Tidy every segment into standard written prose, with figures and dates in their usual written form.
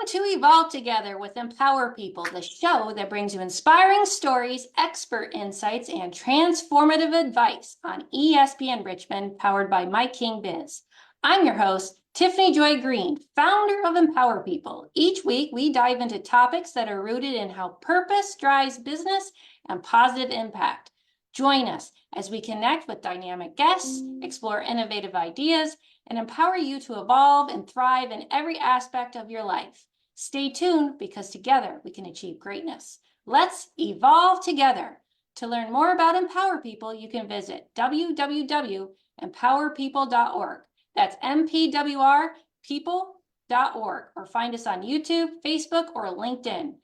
to Evolve Together with Empower People, the show that brings you inspiring stories, expert insights, and transformative advice on ESPN Richmond, powered by MikeKingBiz. I'm your host, Tiffany Joy Greene, founder of Empower People. Each week, we dive into topics that are rooted in how purpose drives business and positive impact. Join us as we connect with dynamic guests, explore innovative ideas, and empower you to evolve and thrive in every aspect of your life. Stay tuned because together we can achieve greatness. Let's evolve together. To learn more about Empower People, you can visit www.empowerpeople.org. That's MPWRPeople.org, or find us on YouTube, Facebook, or LinkedIn.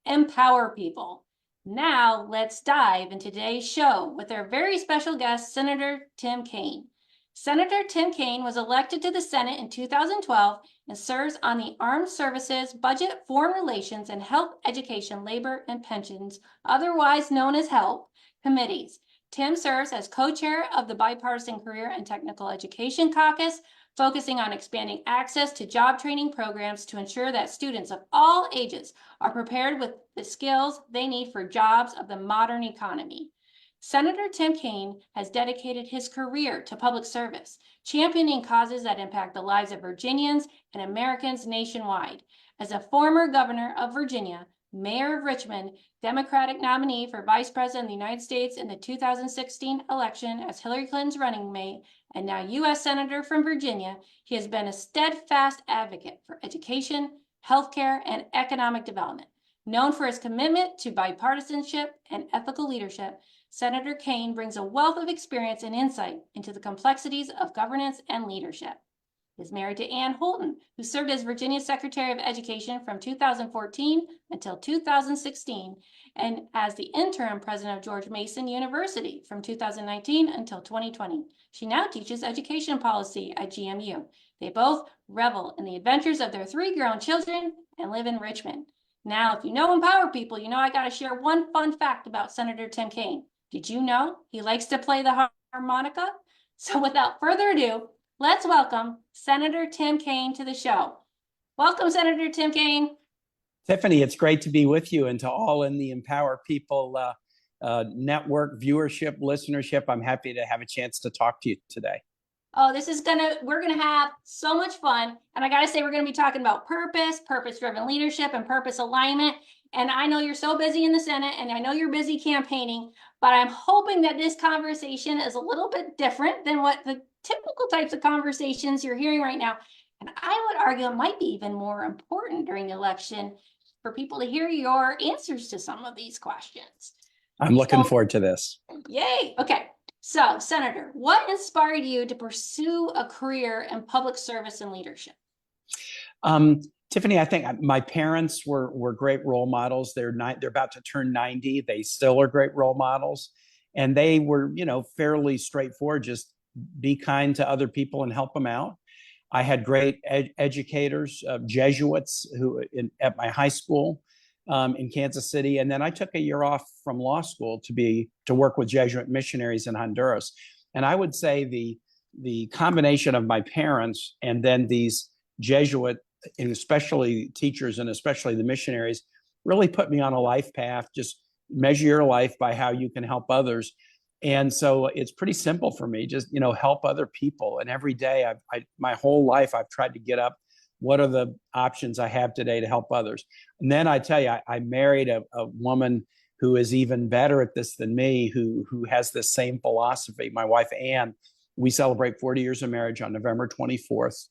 #Empower People. Now let's dive into today's show with our very special guest, Senator Tim Kaine. Senator Tim Kaine was elected to the Senate in 2012 and serves on the Armed Services, Budget, Foreign Relations, and Health, Education, Labor, and Pensions, otherwise known as HELP, committees. Tim serves as co-chair of the Bipartisan Career and Technical Education Caucus, focusing on expanding access to job training programs to ensure that students of all ages are prepared with the skills they need for jobs of the modern economy. Senator Tim Kaine has dedicated his career to public service, championing causes that impact the lives of Virginians and Americans nationwide. As a former governor of Virginia, mayor of Richmond, Democratic nominee for Vice President of the United States in the 2016 election as Hillary Clinton's running mate, and now U.S. Senator from Virginia, he has been a steadfast advocate for education, healthcare, and economic development. Known for his commitment to bipartisanship and ethical leadership, Senator Kaine brings a wealth of experience and insight into the complexities of governance and leadership. He is married to Ann Holton, who served as Virginia Secretary of Education from 2014 until 2016, and as the interim president of George Mason University from 2019 until 2020. She now teaches education policy at GMU. They both revel in the adventures of their 3 grown children and live in Richmond. Now, if you know Empower People, you know I got to share one fun fact about Senator Tim Kaine. Did you know he likes to play the harmonica? So without further ado, let's welcome Senator Tim Kaine to the show. Welcome, Senator Tim Kaine. Tiffany, it's great to be with you, and to all in the Empower People network, viewership, listenership. I'm happy to have a chance to talk to you today. Oh, we're gonna have so much fun. And I gotta say, we're gonna be talking about purpose, purpose-driven leadership, and purpose alignment. And I know you're so busy in the Senate, and I know you're busy campaigning, but I'm hoping that this conversation is a little bit different than what the typical types of conversations you're hearing right now. And I would argue it might be even more important during the election for people to hear your answers to some of these questions. I'm looking forward to this. Yay. Okay. So, Senator, what inspired you to pursue a career in public service and leadership? Tiffany, I think my parents were great role models. They're about to turn 90. They still are great role models. And they were, fairly straightforward. Just be kind to other people and help them out. I had great educators, Jesuits at my high school in Kansas City. And then I took a year off from law school to work with Jesuit missionaries in Honduras. And I would say the combination of my parents and then these Jesuit, and especially teachers and especially the missionaries, really put me on a life path. Just measure your life by how you can help others. And so it's pretty simple for me, just, help other people. And every day, my whole life, I've tried to get up. What are the options I have today to help others? And then I tell you, I married a woman who is even better at this than me, who has this same philosophy. My wife, Ann, we celebrate 40 years of marriage on November 24th.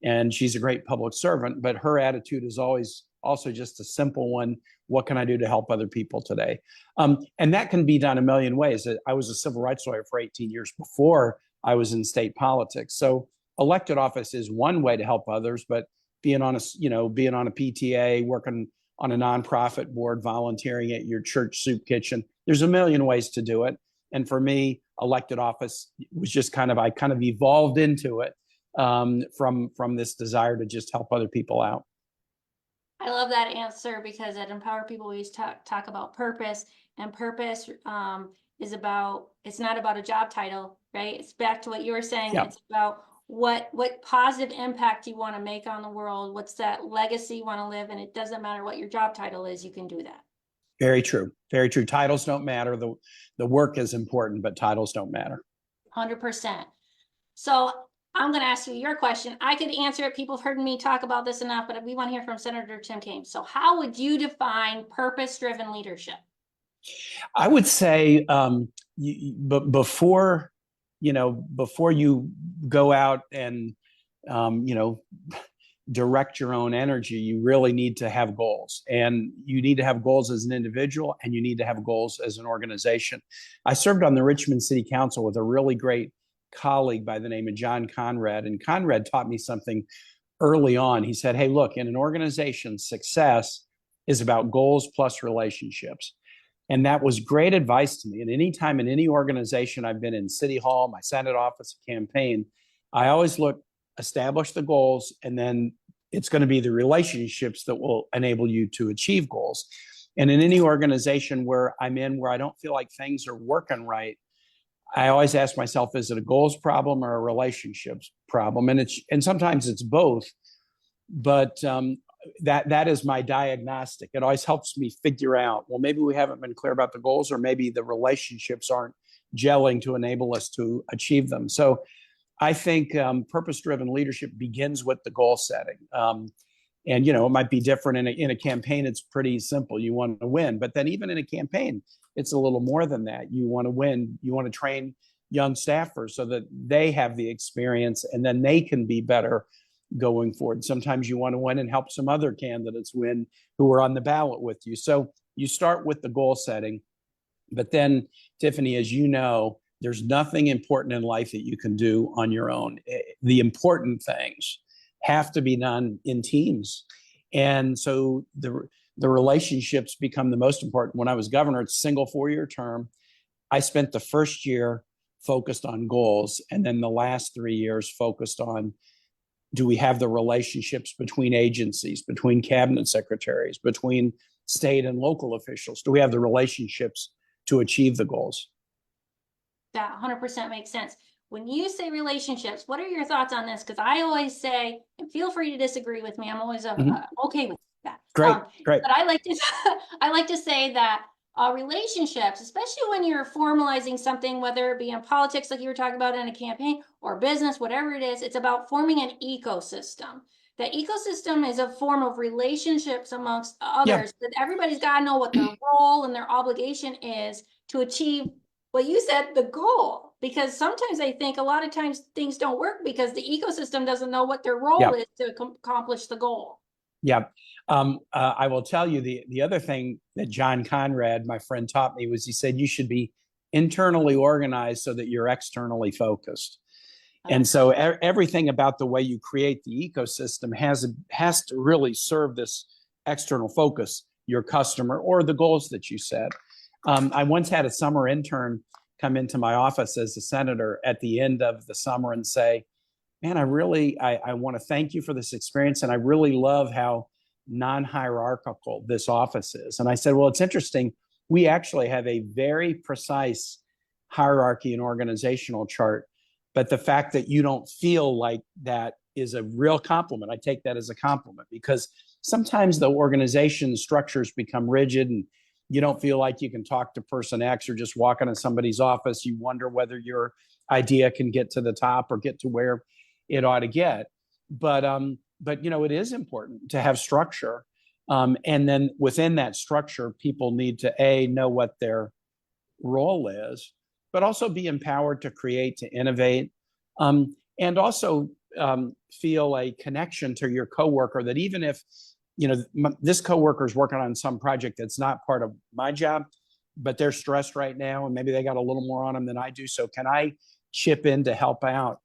And she's a great public servant, but her attitude is always also just a simple one. What can I do to help other people today? And that can be done a million ways. I was a civil rights lawyer for 18 years before I was in state politics. So elected office is one way to help others, but being on a PTA, working on a nonprofit board, volunteering at your church soup kitchen, there's a million ways to do it. And for me, elected office was just I kind of evolved into it from this desire to just help other people out. I love that answer, because at Empower People, we always talk about purpose, and purpose it's not about a job title, right? It's back to what you were saying. Yeah. It's about what positive impact you want to make on the world, what's that legacy you want to live, and it doesn't matter what your job title is, you can do that. Very true. Very true. Titles don't matter. The work is important, but titles don't matter. 100%. So I'm going to ask you your question. I could answer it. People have heard me talk about this enough, but we want to hear from Senator Tim Kaine. So how would you define purpose-driven leadership? I would say, but before you go out and, direct your own energy, you really need to have goals, and you need to have goals as an individual, and you need to have goals as an organization. I served on the Richmond City Council with a really great colleague by the name of John Conrad, and Conrad taught me something early on. He said, hey, look, in an organization, success is about goals plus relationships. And that was great advice to me. And anytime in any organization I've been in, City Hall, my Senate office, campaign, I always look, establish the goals, and then it's going to be the relationships that will enable you to achieve goals. And in any organization where I'm in, where I don't feel like things are working right, I always ask myself, is it a goals problem or a relationships problem? And sometimes it's both, but that is my diagnostic. It always helps me figure out, well, maybe we haven't been clear about the goals, or maybe the relationships aren't gelling to enable us to achieve them. So I think purpose-driven leadership begins with the goal setting. And, it might be different in a campaign. It's pretty simple. You want to win. But then even in a campaign, it's a little more than that. You want to win. You want to train young staffers so that they have the experience and then they can be better going forward. Sometimes you want to win and help some other candidates win who are on the ballot with you. So you start with the goal setting. But then, Tiffany, as you know, there's nothing important in life that you can do on your own. The important things have to be done in teams. And so the relationships become the most important. When I was governor, it's a single 4-year term. I spent the first year focused on goals, and then the last 3 years focused on, do we have the relationships between agencies, between cabinet secretaries, between state and local officials? Do we have the relationships to achieve the goals? That 100% makes sense. When you say relationships, what are your thoughts on this? Because I always say, and feel free to disagree with me, I'm always okay with that. Great. But I like to I like to say that relationships, especially when you're formalizing something, whether it be in politics, like you were talking about in a campaign, or business, whatever it is, it's about forming an ecosystem. The ecosystem is a form of relationships amongst others, but everybody's got to know what their role and their obligation is to achieve, well, you said, the goal. Because sometimes I think a lot of times things don't work because the ecosystem doesn't know what their role is to accomplish the goal. Yeah. I will tell you the other thing that John Conrad, my friend, taught me was, he said, you should be internally organized so that you're externally focused. And so everything about the way you create the ecosystem has to really serve this external focus, your customer, or the goals that you set. I once had a summer intern come into my office as a senator at the end of the summer and say, man, I want to thank you for this experience. And I really love how non-hierarchical this office is. And I said, well, it's interesting. We actually have a very precise hierarchy and organizational chart. But the fact that you don't feel like that is a real compliment. I take that as a compliment, because sometimes the organization structures become rigid and you don't feel like you can talk to person X, or just walk into somebody's office. You wonder whether your idea can get to the top or get to where it ought to get. But it is important to have structure. And then within that structure, people need to know what their role is, but also be empowered to create, to innovate, and also feel a connection to your coworker, that even if this coworker is working on some project that's not part of my job, but they're stressed right now and maybe they got a little more on them than I do. So can I chip in to help out?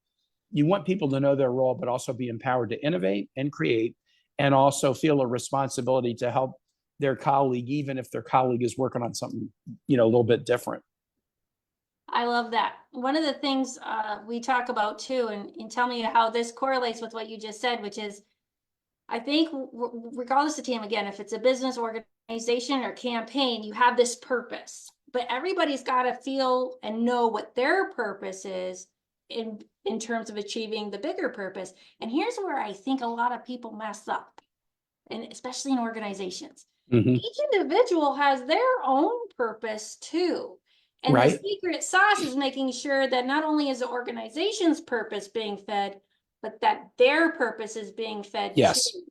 You want people to know their role, but also be empowered to innovate and create, and also feel a responsibility to help their colleague, even if their colleague is working on something, a little bit different. I love that. One of the things we talk about too, and tell me how this correlates with what you just said, which is, I think regardless of team, again, if it's a business organization or campaign, you have this purpose, but everybody's got to feel and know what their purpose is in terms of achieving the bigger purpose. And here's where I think a lot of people mess up, and especially in organizations. Mhm. Each individual has their own purpose too. And the Right. secret sauce is making sure that not only is the organization's purpose being fed, but that their purpose is being fed Yes. too.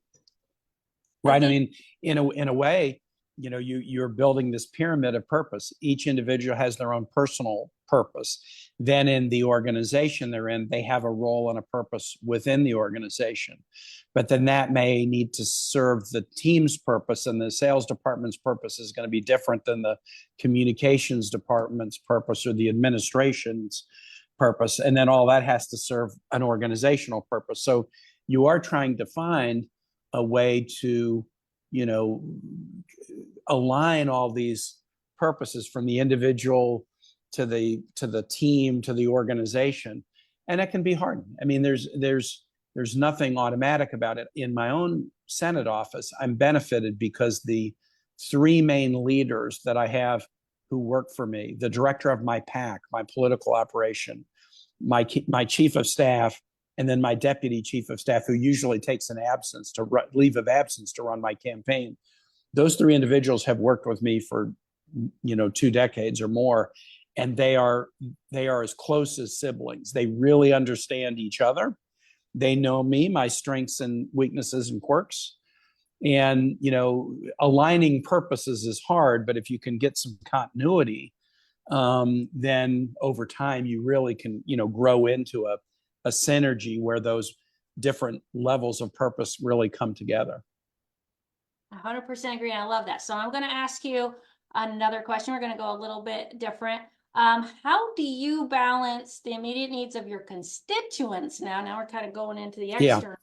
Right. I mean, in a way, you know, you're building this pyramid of purpose. Each individual has their own personal purpose. Then in the organization they're in, they have a role and a purpose within the organization. But then that may need to serve the team's purpose, and the sales department's purpose is going to be different than the communications department's purpose or the administration's purpose. And then all that has to serve an organizational purpose. So you are trying to find a way to, you know, align all these purposes from the individual to the team to the organization, and it can be hard. I mean, there's nothing automatic about it. In my own Senate office, I'm benefited because the three main leaders that I have who work for me, the director of my PAC, my political operation, my chief of staff, and then my deputy chief of staff, who usually takes an absence to leave of absence to run my campaign. Those three individuals have worked with me for, you know, 2 decades or more, and they are as close as siblings. They really understand each other. They know me, my strengths and weaknesses and quirks. And, you know, aligning purposes is hard, but if you can get some continuity, then over time you really can, you know, grow into a synergy where those different levels of purpose really come together. 100% agree. And I love that. So I'm going to ask you another question. We're going to go a little bit different. How do you balance the immediate needs of your constituents now we're kind of going into the external,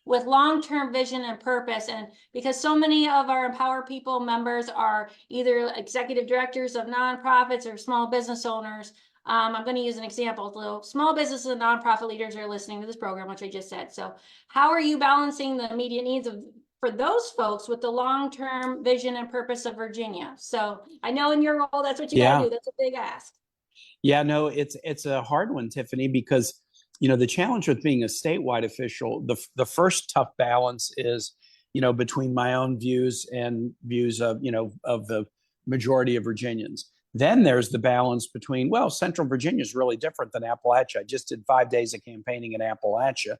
with long-term vision and purpose? And because so many of our Empower People members are either executive directors of nonprofits or small business owners, I'm going to use an example. So small businesses and nonprofit leaders are listening to this program, which I just said. So how are you balancing the immediate needs for those folks with the long-term vision and purpose of Virginia? So I know in your role, that's what you got to do. That's a big ask. Yeah, no, it's a hard one, Tiffany, because, you know, the challenge with being a statewide official, the first tough balance is, you know, between my own views and views of, you know, of the majority of Virginians. Then there's the balance between, well, Central Virginia is really different than Appalachia. I just did 5 days of campaigning in Appalachia,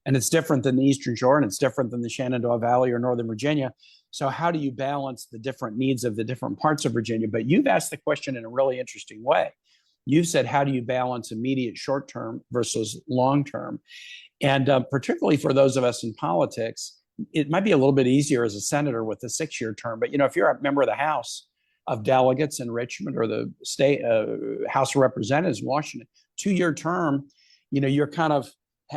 and it's different than the Eastern Shore, and it's different than the Shenandoah Valley or Northern Virginia. So how do you balance the different needs of the different parts of Virginia? But you've asked the question in a really interesting way. You've said, how do you balance immediate short-term versus long-term? And particularly for those of us in politics, it might be a little bit easier as a senator with a 6-year term. But, you know, if you're a member of the House of Delegates in Richmond or the state House of Representatives in Washington, 2-year term, you know, you're kind of,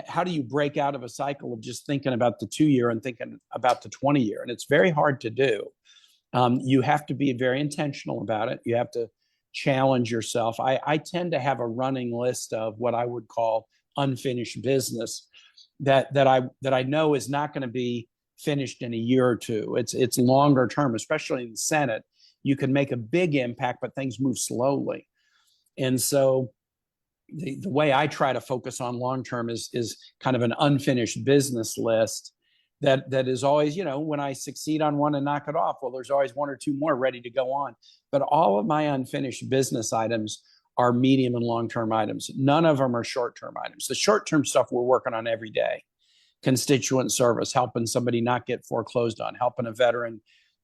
how do you break out of a cycle of just thinking about the 2-year and thinking about the 20-year? And it's very hard to do. You have to be very intentional about it. You have to challenge yourself. I tend to have a running list of what I would call unfinished business that I know is not going to be finished in a year or two. It's longer term, especially in the Senate. You can make a big impact, but things move slowly. And so the way I try to focus on long term is kind of an unfinished business list that is always, you know, when I succeed on one and knock it off, well, there's always 1 or 2 more ready to go on. But all of my unfinished business items are medium and long-term items. None of them are short-term items. The short-term stuff we're working on every day: constituent service, helping somebody not get foreclosed on, helping a veteran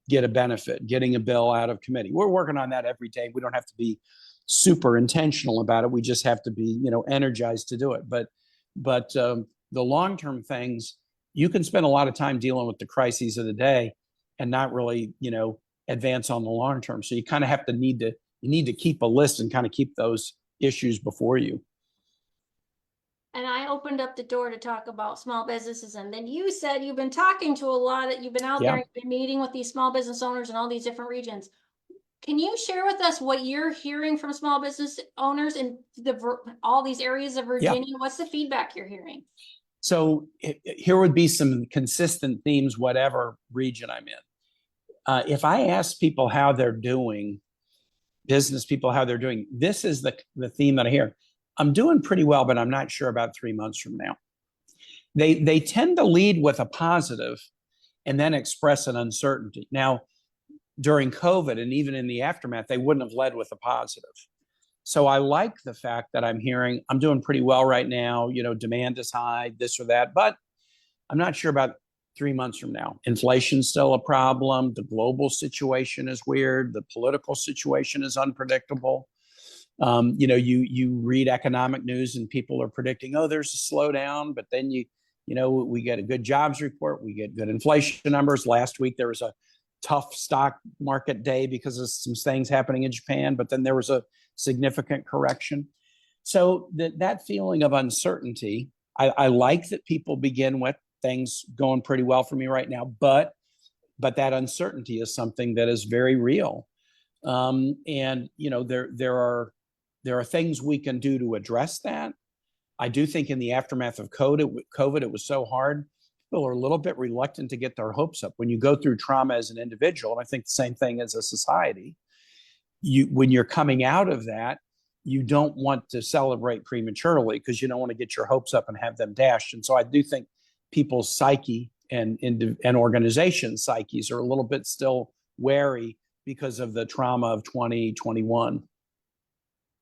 get a benefit, getting a bill out of committee. We're working on that every day. We don't have to be super intentional about it. We just have to be, you know, energized to do it. But the long-term things, you can spend a lot of time dealing with the crises of the day and not really, you know, advance on the long term. So you kind of have to need to keep a list and kind of keep those issues before you. And I opened up the door to talk about small businesses, and then you said you've been talking to a lot, that you've been out there, you've been meeting with these small business owners in all these different regions. Can you share with us what you're hearing from small business owners in all these areas of Virginia? What's the feedback you're hearing? So here would be some consistent themes, whatever region I'm in. If I ask people how they're doing, business people how they're doing, this is the theme that I hear. I'm doing pretty well, but I'm not sure about 3 months from now. They tend to lead with a positive and then express an uncertainty. Now, during COVID and even in the aftermath, they wouldn't have led with a positive. So I like the fact that I'm hearing I'm doing pretty well right now, demand is high, this or that, but I'm not sure about 3 months from now. Inflation's still a problem. The global situation is weird. The political situation is unpredictable. You read economic news and people are predicting, oh, there's a slowdown, but then we get a good jobs report, we get good inflation numbers. Last week there was a tough stock market day because of some things happening in Japan, but then there was a significant correction. So that feeling of uncertainty, I like that people begin with things going pretty well for me right now, but that uncertainty is something that is very real. And there are things we can do to address that. I do think in the aftermath of COVID, it was so hard. People are a little bit reluctant to get their hopes up. When you go through trauma as an individual, and I think the same thing as a society, when you're coming out of that, you don't want to celebrate prematurely because you don't want to get your hopes up and have them dashed. And so I do think people's psyche and organizations' psyches are a little bit still wary because of the trauma of 2021.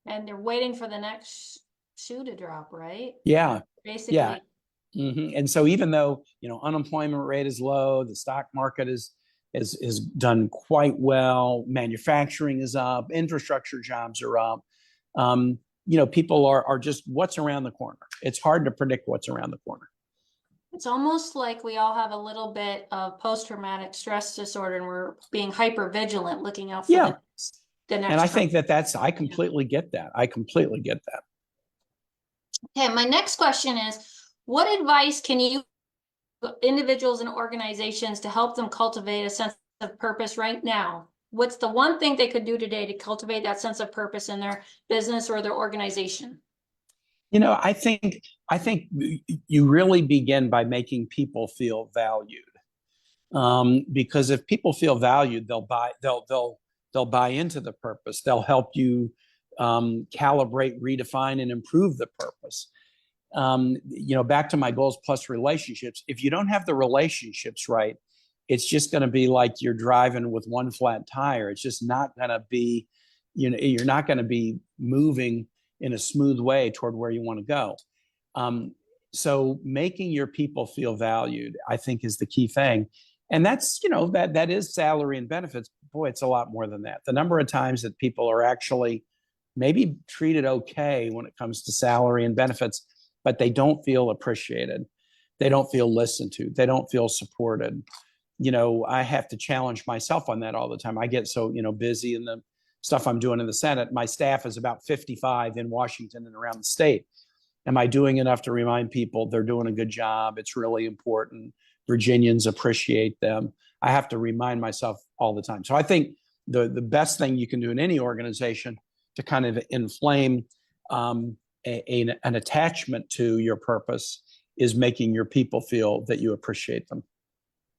And they're waiting for the next shoe to drop, right? Yeah. Basically. Yeah. Mm-hmm. And so even though, unemployment rate is low, the stock market is done quite well, manufacturing is up, infrastructure jobs are up, people are just what's around the corner. It's hard to predict what's around the corner. It's almost like we all have a little bit of post-traumatic stress disorder and we're being hyper vigilant, looking out for the next. And I think I completely get that. I completely get that. Okay, my next question is, what advice can you give individuals and organizations to help them cultivate a sense of purpose right now? What's the one thing they could do today to cultivate that sense of purpose in their business or their organization? I think you really begin by making people feel valued, because if people feel valued, they'll buy into the purpose. They'll help you calibrate, redefine, and improve the purpose. Back to my goals plus relationships. If you don't have the relationships right, it's just going to be like you're driving with one flat tire. It's just not going to be, you're not going to be moving in a smooth way toward where you want to go. So making your people feel valued, I think, is the key thing. And that's, that is salary and benefits. Boy, it's a lot more than that. The number of times that people are actually maybe treated okay when it comes to salary and benefits, but they don't feel appreciated. They don't feel listened to. They don't feel supported. I have to challenge myself on that all the time. I get so, busy in the stuff I'm doing in the Senate. My staff is about 55 in Washington and around the state. Am I doing enough to remind people they're doing a good job? It's really important. Virginians appreciate them. I have to remind myself all the time. So I think the best thing you can do in any organization to kind of inflame an attachment to your purpose is making your people feel that you appreciate them.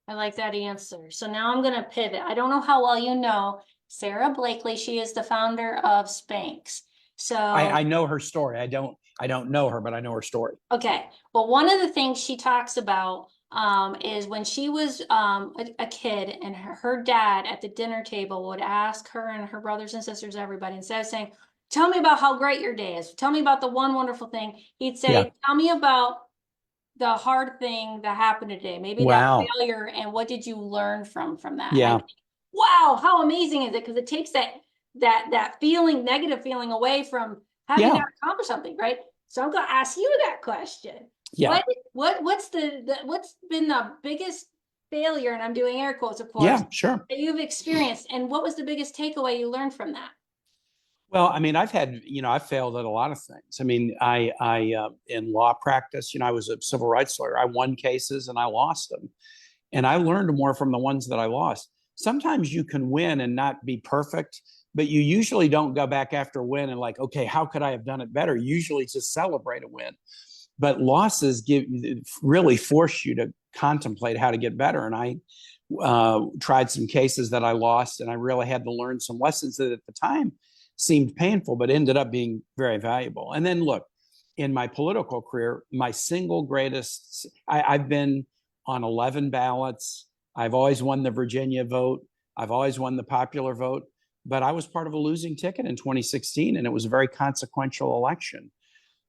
I like that answer. So now I'm going to pivot. I don't know how well you know Sarah Blakely. She is the founder of Spanx. So I know her story. I don't know her, but I know her story. Okay. Well, one of the things she talks about is when she was a kid and her dad at the dinner table would ask her and her brothers and sisters, everybody, instead of saying, tell me about how great your day is, tell me about the one wonderful thing, he'd say, tell me about the hard thing that happened today, maybe that failure, and what did you learn from that? Yeah. Wow, how amazing is it? Because it takes that feeling, negative feeling away from having not accomplished something, right? So I'm going to ask you that question. Yeah. What's been the biggest failure, and I'm doing air quotes, of course, sure, that you've experienced, and what was the biggest takeaway you learned from that? Well, I mean, I've failed at a lot of things. I mean, I in law practice, I was a civil rights lawyer. I won cases and I lost them. And I learned more from the ones that I lost. Sometimes you can win and not be perfect, but you usually don't go back after a win and like, okay, how could I have done it better? Usually just celebrate a win. But losses really force you to contemplate how to get better. And I tried some cases that I lost, and I really had to learn some lessons that at the time seemed painful, but ended up being very valuable. And then look, in my political career, my single greatest, I've been on 11 ballots. I've always won the Virginia vote. I've always won the popular vote, but I was part of a losing ticket in 2016, and it was a very consequential election.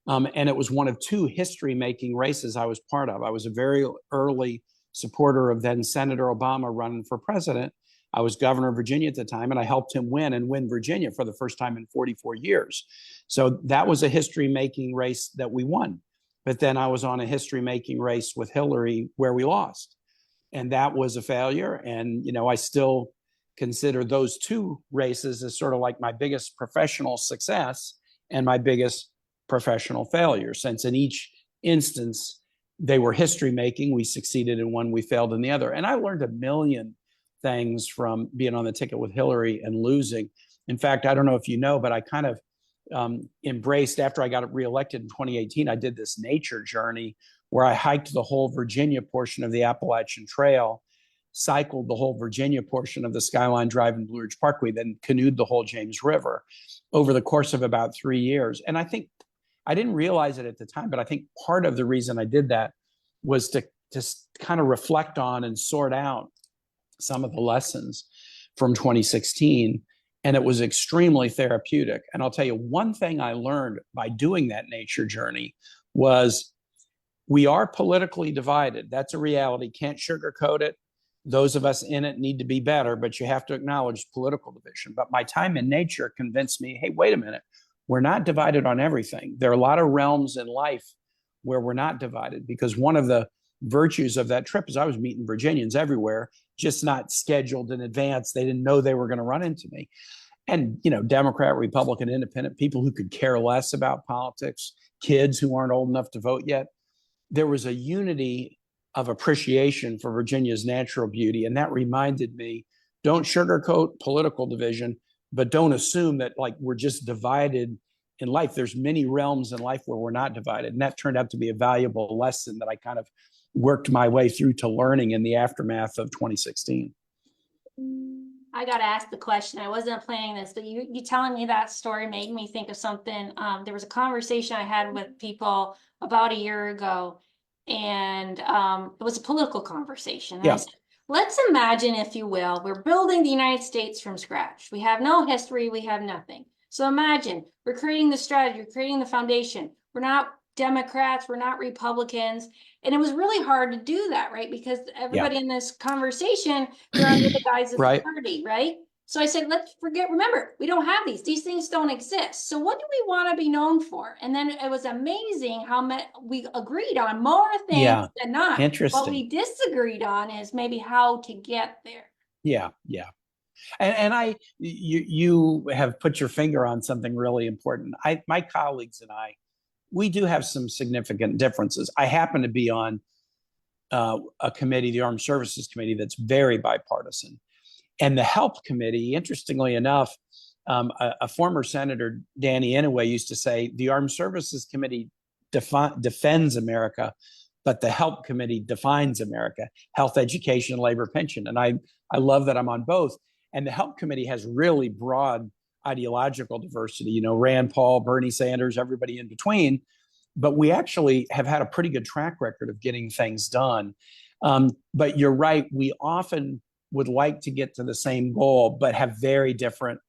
And it was one of two history-making races I was part of. I was a very early supporter of then Senator Obama running for president. I was governor of Virginia at the time, and I helped him win Virginia for the first time in 44 years. So that was a history-making race that we won. But then I was on a history-making race with Hillary where we lost. And that was a failure. And, you know, I still consider those two races as sort of like my biggest professional success and my biggest professional failure, since in each instance, they were history-making. We succeeded in one, we failed in the other. And I learned a million things from being on the ticket with Hillary and losing. In fact, I don't know if you know, but I kind of embraced, after I got reelected in 2018, I did this nature journey where I hiked the whole Virginia portion of the Appalachian Trail, cycled the whole Virginia portion of the Skyline Drive and Blue Ridge Parkway, then canoed the whole James River over the course of about 3 years. And I think I didn't realize it at the time, but I think part of the reason I did that was to kind of reflect on and sort out some of the lessons from 2016. And it was extremely therapeutic. And I'll tell you, one thing I learned by doing that nature journey was we are politically divided. That's a reality. Can't sugarcoat it. Those of us in it need to be better, but you have to acknowledge political division. But my time in nature convinced me, hey, wait a minute, we're not divided on everything. There are a lot of realms in life where we're not divided, because one of the virtues of that trip is I was meeting Virginians everywhere, just not scheduled in advance. They didn't know they were going to run into me. And, you know, Democrat, Republican, Independent, people who could care less about politics, kids who aren't old enough to vote yet. There was a unity of appreciation for Virginia's natural beauty. And that reminded me, don't sugarcoat political division, but don't assume that like we're just divided in life. There's many realms in life where we're not divided. And that turned out to be a valuable lesson that I kind of worked my way through to learning in the aftermath of 2016. I got to ask the question. I wasn't planning this, but you telling me that story made me think of something. There was a conversation I had with people about a year ago, and it was a political conversation. Yeah. I said, let's imagine, if you will, we're building the United States from scratch. We have no history. We have nothing. So imagine we're creating the strategy, we're creating the foundation. We're not Democrats, we're not Republicans. And it was really hard to do that, right? Because everybody in this conversation, they're under the guise of Right. party, right? So I said, let's remember, we don't have these things don't exist. So what do we want to be known for? And then it was amazing how we agreed on more things than not. Interesting. What we disagreed on is maybe how to get there. Yeah. And you have put your finger on something really important. My colleagues and I, we do have some significant differences. I happen to be on a committee, the Armed Services Committee, that's very bipartisan. And the Help Committee, interestingly enough, a former Senator, Danny Inouye, used to say, the Armed Services Committee defends America, but the Help Committee defines America: health, education, labor, pension. And I love that I'm on both. And the Help Committee has really broad ideological diversity, you know, Rand Paul, Bernie Sanders, everybody in between. But we actually have had a pretty good track record of getting things done. But you're right, we often would like to get to the same goal, but have very different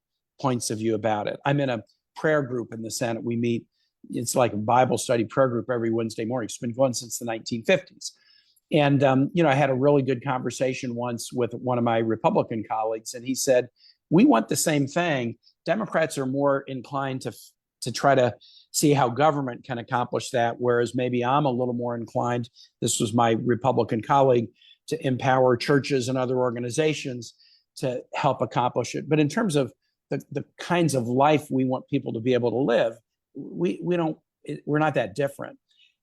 points of view about it. I'm in a prayer group in the Senate. We meet, it's like a Bible study prayer group every Wednesday morning. It's been going since the 1950s. And, you know, I had a really good conversation once with one of my Republican colleagues, and he said, we want the same thing. Democrats are more inclined to try to see how government can accomplish that, whereas maybe I'm a little more inclined, this was my Republican colleague, to empower churches and other organizations to help accomplish it. But in terms of the kinds of life we want people to be able to live, we're not that different.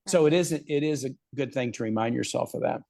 So it is a good thing to remind yourself of that.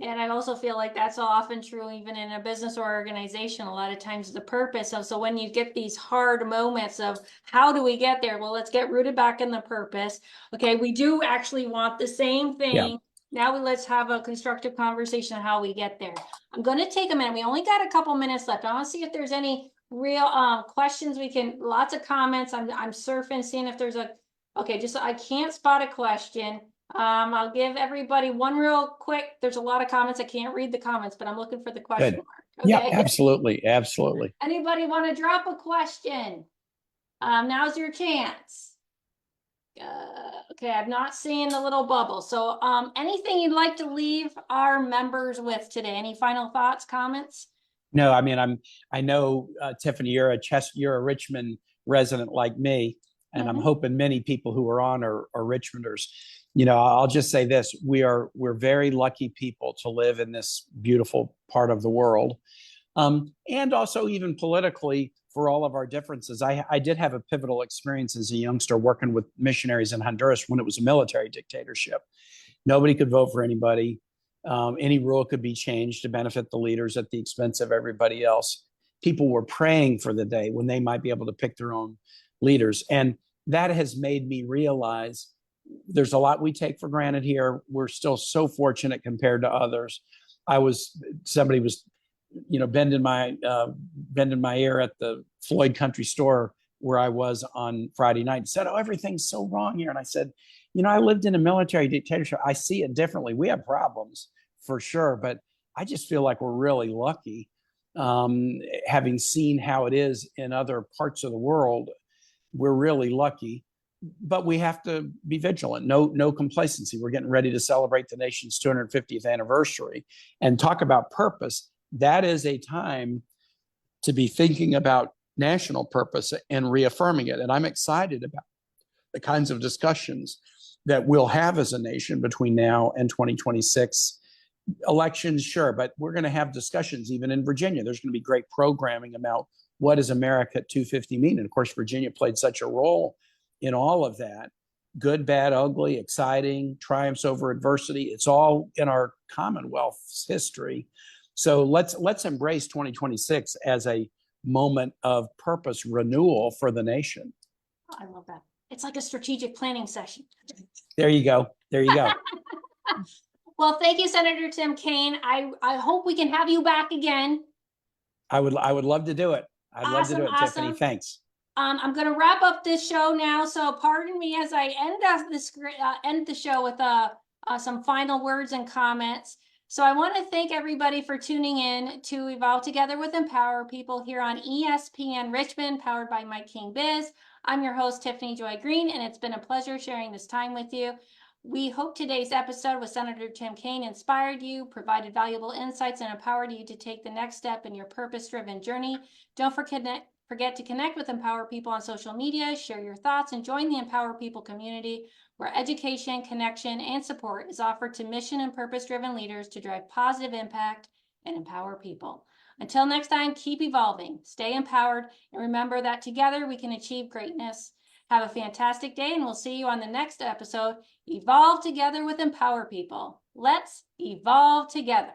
And I also feel like that's often true even in a business or organization. A lot of times the purpose of, so when you get these hard moments of how do we get there? Well, let's get rooted back in the purpose. Okay, we do actually want the same thing. Yeah. Now let's have a constructive conversation on how we get there. I'm going to take a minute. We only got a couple minutes left. I want to see if there's any real questions, we can, lots of comments. I'm surfing, seeing if there's a, okay, just, I can't spot a question. I'll give everybody one real quick, there's a lot of comments. I can't read the comments, but I'm looking for the question Good. mark. Yeah, Okay. absolutely. Absolutely. Anybody want to drop a question? Now's your chance. Okay, I've not seen the little bubble. So anything you'd like to leave our members with today? Any final thoughts, comments? No, I mean, I know, Tiffany, you're a Richmond resident like me, and I'm hoping many people who are on are Richmonders. You know, I'll just say this: we're very lucky people to live in this beautiful part of the world, and also even politically, for all of our differences. I did have a pivotal experience as a youngster working with missionaries in Honduras when it was a military dictatorship. Nobody could vote for anybody. Any rule could be changed to benefit the leaders at the expense of everybody else. People were praying for the day when they might be able to pick their own leaders. And that has made me realize there's a lot we take for granted here. We're still so fortunate compared to others. Somebody was, bending my ear at the Floyd Country Store where I was on Friday night and said, "Oh, everything's so wrong here." And I said, I lived in a military dictatorship. I see it differently. We have problems for sure, but I just feel like we're really lucky, having seen how it is in other parts of the world. We're really lucky, but we have to be vigilant. No complacency. We're getting ready to celebrate the nation's 250th anniversary and talk about purpose. That is a time to be thinking about national purpose and reaffirming it. And I'm excited about the kinds of discussions that we'll have as a nation between now and 2026. Elections, sure, but we're going to have discussions even in Virginia. There's going to be great programming about what does America at 250 mean? And of course, Virginia played such a role in all of that. Good, bad, ugly, exciting, triumphs over adversity. It's all in our Commonwealth's history. So let's embrace 2026 as a moment of purpose renewal for the nation. I love that. It's like a strategic planning session. There you go. There you go. Well, thank you, Senator Tim Kaine. I hope we can have you back again. I would love to do it. I'd love to do it, Awesome. Tiffany. Thanks. I'm going to wrap up this show now. So pardon me as I end the show with some final words and comments. So I want to thank everybody for tuning in to Evolve Together with Empower People here on ESPN Richmond, powered by MikeKingBiz. I'm your host, Tiffany Joy Greene, and it's been a pleasure sharing this time with you. We hope today's episode with Senator Tim Kaine inspired you, provided valuable insights, and empowered you to take the next step in your purpose-driven journey. Don't forget to connect with Empower People on social media, share your thoughts, and join the Empower People community, where education, connection, and support is offered to mission and purpose-driven leaders to drive positive impact and empower people. Until next time, keep evolving, stay empowered, and remember that together we can achieve greatness. Have a fantastic day, and we'll see you on the next episode. Evolve Together with Empower People. Let's evolve together.